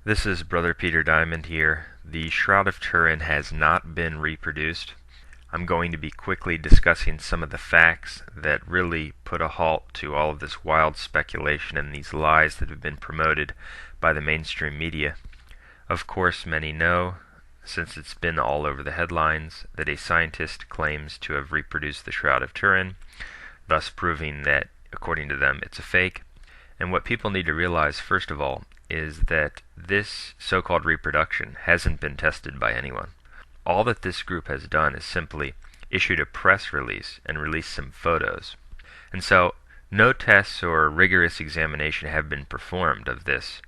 This is Brother Peter Diamond here. The Shroud of Turin has not been reproduced. I'm going to be quickly discussing some of the facts that really put a halt to all of this wild speculation and these lies that have been promoted by the mainstream media. Of course, many know, since it's been all over the headlines, that a scientist claims to have reproduced the Shroud of Turin, thus proving that, according to them, it's a fake. And what people need to realize, first of all, is that this so-called reproduction hasn't been tested by anyone. All that this group has done is simply issued a press release and released some photos. And so no tests or rigorous examination have been performed of this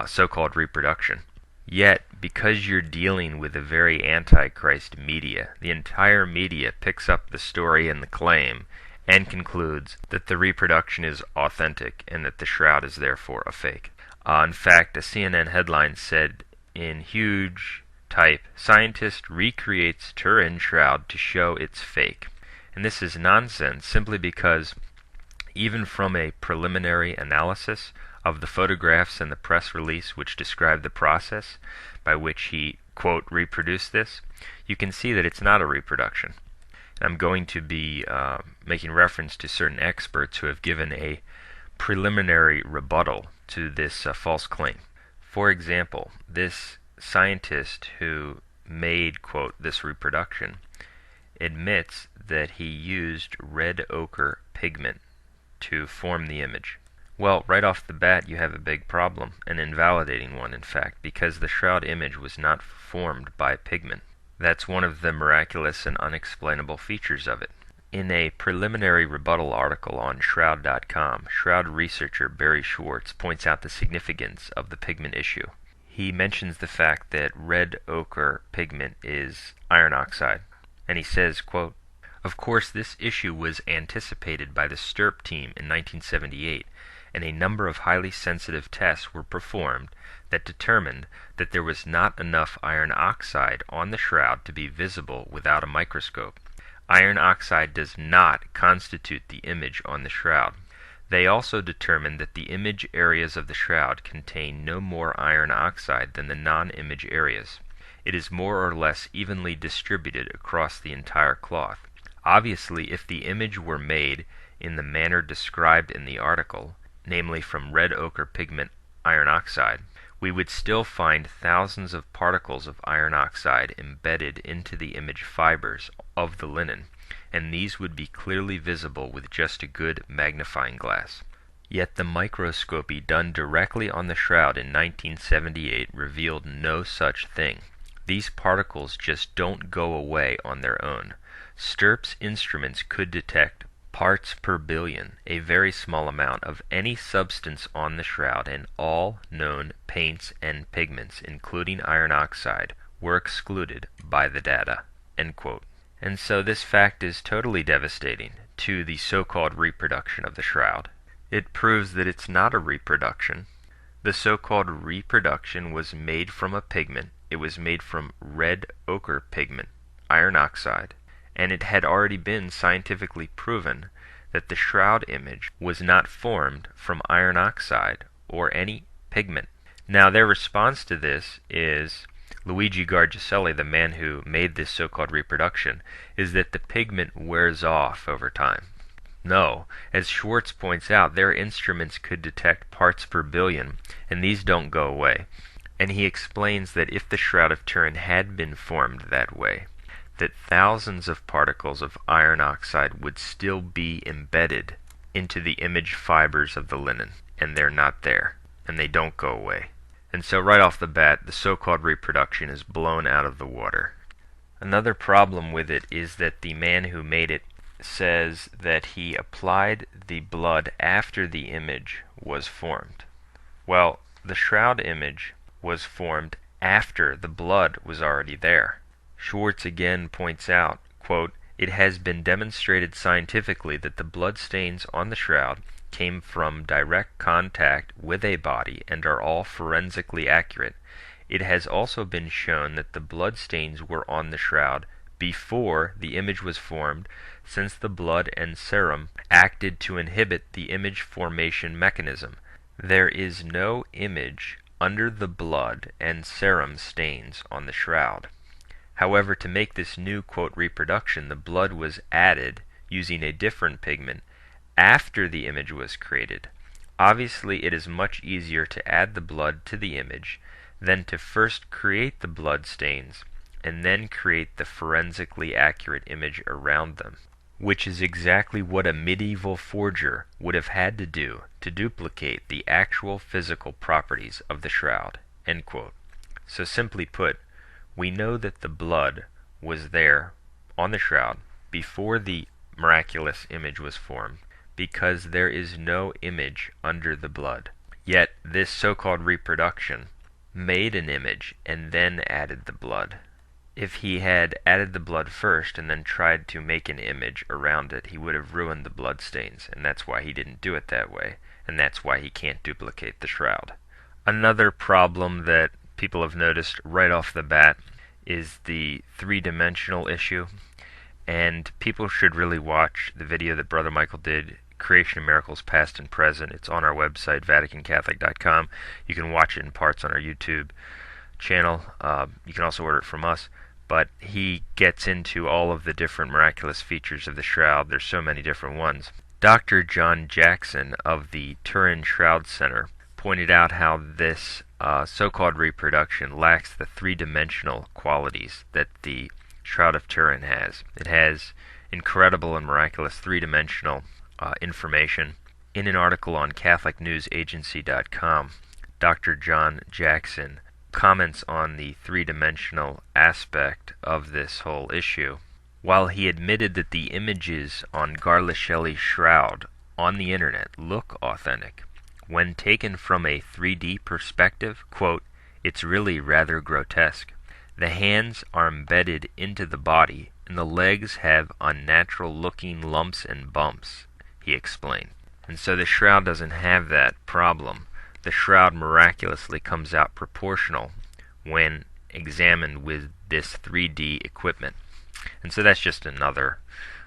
so-called reproduction. Yet, because you're dealing with a very antichrist media, the entire media picks up the story and the claim and concludes that the reproduction is authentic and that the shroud is therefore a fake. In fact, a CNN headline said in huge type, "Scientist recreates Turin shroud to show it's fake." And this is nonsense simply because even from a preliminary analysis of the photographs and the press release which describe the process by which he, quote, reproduced this, you can see that it's not a reproduction. I'm going to be making reference to certain experts who have given a preliminary rebuttal to this false claim. For example, this scientist who made, quote, this reproduction admits that he used red ochre pigment to form the image. Well, right off the bat you have a big problem, an invalidating one in fact, because the shroud image was not formed by pigment. That's one of the miraculous and unexplainable features of it. In a preliminary rebuttal article on Shroud.com, Shroud researcher Barry Schwartz points out the significance of the pigment issue. He mentions the fact that red ochre pigment is iron oxide, and he says, quote, "Of course this issue was anticipated by the STIRP team in 1978, and a number of highly sensitive tests were performed that determined that there was not enough iron oxide on the shroud to be visible without a microscope. Iron oxide does not constitute the image on the shroud. They also determined that the image areas of the shroud contain no more iron oxide than the non-image areas. It is more or less evenly distributed across the entire cloth. Obviously, if the image were made in the manner described in the article, namely from red ochre pigment iron oxide, we would still find thousands of particles of iron oxide embedded into the image fibers of the linen, and these would be clearly visible with just a good magnifying glass. Yet the microscopy done directly on the shroud in 1978 revealed no such thing. These particles just don't go away on their own. STIRP's instruments could detect parts per billion, a very small amount of any substance on the shroud, and all known paints and pigments, including iron oxide, were excluded by the data." End quote. And so this fact is totally devastating to the so-called reproduction of the shroud. It proves that it's not a reproduction. The so-called reproduction was made from a pigment. It was made from red ochre pigment, iron oxide, and it had already been scientifically proven that the shroud image was not formed from iron oxide or any pigment. Now their response to this is, Luigi Gargiuselli, the man who made this so-called reproduction, is that the pigment wears off over time. No, as Schwartz points out, their instruments could detect parts per billion, and these don't go away. And he explains that if the Shroud of Turin had been formed that way, that thousands of particles of iron oxide would still be embedded into the image fibers of the linen, and they're not there, and they don't go away. And so right off the bat, the so-called reproduction is blown out of the water. Another problem with it is that the man who made it says that he applied the blood after the image was formed. Well, the shroud image was formed after the blood was already there. Schwartz again points out, quote, "It has been demonstrated scientifically that the blood stains on the shroud came from direct contact with a body and are all forensically accurate. It has also been shown that the blood stains were on the shroud before the image was formed, since the blood and serum acted to inhibit the image formation mechanism. There is no image under the blood and serum stains on the shroud. However, to make this new, quote, reproduction, the blood was added using a different pigment after the image was created. Obviously, it is much easier to add the blood to the image than to first create the blood stains and then create the forensically accurate image around them, which is exactly what a medieval forger would have had to do to duplicate the actual physical properties of the shroud, end quote. So simply put, we know that the blood was there on the shroud before the miraculous image was formed, because there is no image under the blood. Yet this so-called reproduction made an image and then added the blood. If he had added the blood first and then tried to make an image around it, he would have ruined the blood stains, and that's why he didn't do it that way, and that's why he can't duplicate the shroud. Another problem that people have noticed right off the bat is the three-dimensional issue, and people should really watch the video that Brother Michael did, Creation of Miracles Past and Present. It's on our website, VaticanCatholic.com. You can watch it in parts on our YouTube channel. You can also order it from us. But he gets into all of the different miraculous features of the shroud. There's so many different ones. Dr. John Jackson of the Turin Shroud Center pointed out how this so-called reproduction lacks the three-dimensional qualities that the Shroud of Turin has. It has incredible and miraculous three-dimensional information. In an article on CatholicNewsAgency.com, Dr. John Jackson comments on the three-dimensional aspect of this whole issue. While he admitted that the images on Garlashelli's shroud on the internet look authentic, when taken from a 3D perspective, quote, it's really rather grotesque. The hands are embedded into the body, and the legs have unnatural-looking lumps and bumps, he explained. And so the shroud doesn't have that problem. The shroud miraculously comes out proportional when examined with this 3D equipment. And so that's just another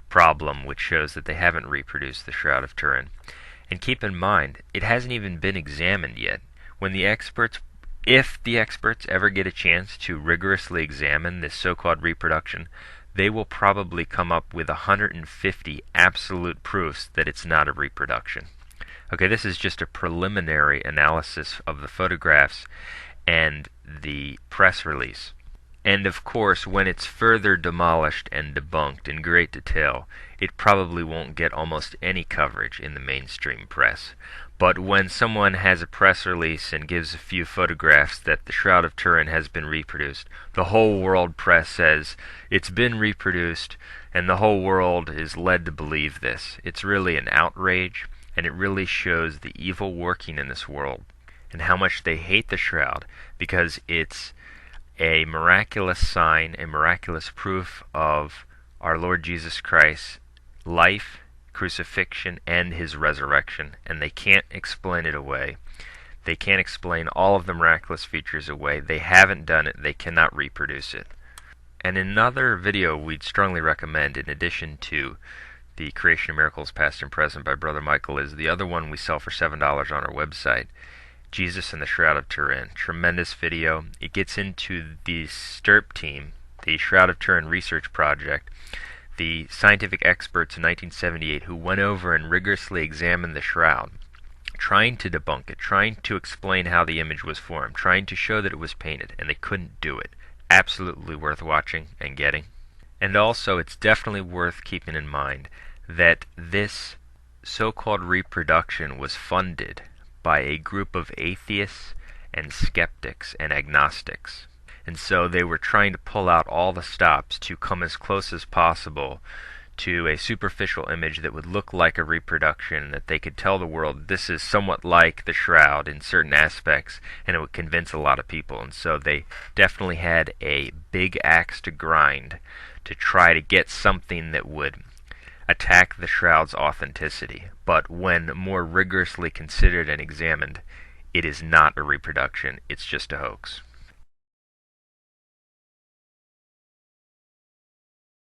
problem which shows that they haven't reproduced the Shroud of Turin. And keep in mind, it hasn't even been examined yet. When the experts, if the experts ever get a chance to rigorously examine this so-called reproduction, they will probably come up with 150 absolute proofs that it's not a reproduction. Okay, this is just a preliminary analysis of the photographs and the press release. And of course, when it's further demolished and debunked in great detail, it probably won't get almost any coverage in the mainstream press. But when someone has a press release and gives a few photographs that the Shroud of Turin has been reproduced, the whole world press says it's been reproduced, and the whole world is led to believe this. It's really an outrage, and it really shows the evil working in this world and how much they hate the Shroud, because it's a miraculous sign, a miraculous proof of our Lord Jesus Christ's life, crucifixion, and his resurrection, and they can't explain it away. They can't explain all of the miraculous features away. They haven't done it. They cannot reproduce it. And another video we'd strongly recommend, in addition to the Creation of Miracles Past and Present by Brother Michael, is the other one we sell for $7 on our website, Jesus and the Shroud of Turin. Tremendous video. It gets into the STURP team, the Shroud of Turin Research Project, the scientific experts in 1978 who went over and rigorously examined the shroud, trying to debunk it, trying to explain how the image was formed, trying to show that it was painted, and they couldn't do it. Absolutely worth watching and getting. And also, it's definitely worth keeping in mind that this so-called reproduction was funded by a group of atheists and skeptics and agnostics. And so they were trying to pull out all the stops to come as close as possible to a superficial image that would look like a reproduction, that they could tell the world this is somewhat like the shroud in certain aspects, and it would convince a lot of people. And so they definitely had a big axe to grind to try to get something that would attack the shroud's authenticity. But when more rigorously considered and examined, it is not a reproduction, it's just a hoax.